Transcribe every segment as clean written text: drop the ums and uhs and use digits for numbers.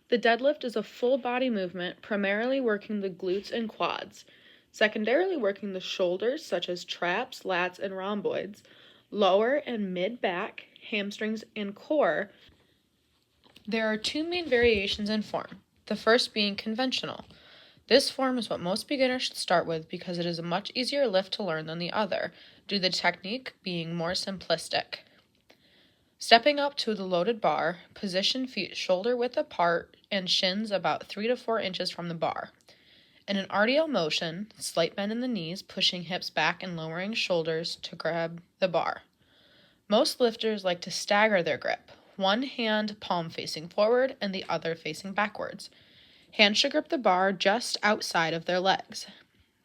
The deadlift is a full body movement, primarily working the glutes and quads, secondarily working the shoulders such as traps, lats, and rhomboids, lower and mid back, hamstrings, and core. There are two main variations in form, the first being conventional. This form is what most beginners should start with because it is a much easier lift to learn than the other, due to the technique being more simplistic. Stepping up to the loaded bar, position feet shoulder width apart and shins about 3 to 4 inches from the bar. In an RDL motion, slight bend in the knees, pushing hips back and lowering shoulders to grab the bar. Most lifters like to stagger their grip, one hand palm facing forward and the other facing backwards. Hands should grip the bar just outside of their legs.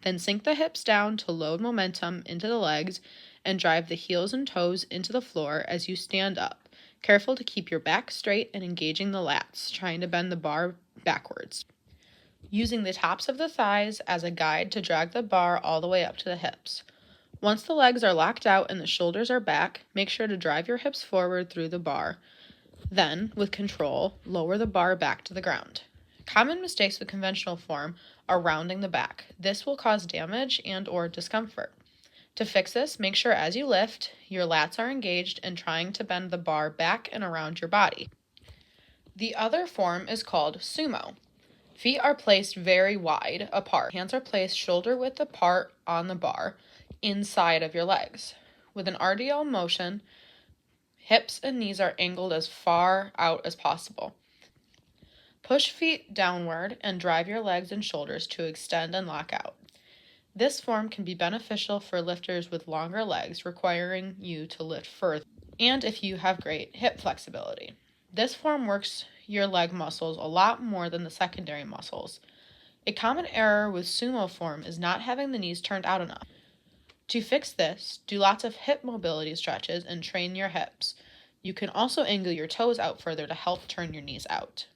Then sink the hips down to load momentum into the legs and drive the heels and toes into the floor as you stand up, careful to keep your back straight and engaging the lats, trying to bend the bar backwards. Using the tops of the thighs as a guide to drag the bar all the way up to the hips. Once the legs are locked out and the shoulders are back, make sure to drive your hips forward through the bar. Then, with control, lower the bar back to the ground. Common mistakes with conventional form are rounding the back. This will cause damage and or discomfort. To fix this, make sure as you lift, your lats are engaged and trying to bend the bar back and around your body. The other form is called sumo. Feet are placed very wide apart. Hands are placed shoulder width apart on the bar, inside of your legs. With an RDL motion, hips and knees are angled as far out as possible. Push feet downward and drive your legs and shoulders to extend and lock out. This form can be beneficial for lifters with longer legs, requiring you to lift further, and if you have great hip flexibility. This form works your leg muscles a lot more than the secondary muscles. A common error with sumo form is not having the knees turned out enough. To fix this, do lots of hip mobility stretches and train your hips. You can also angle your toes out further to help turn your knees out.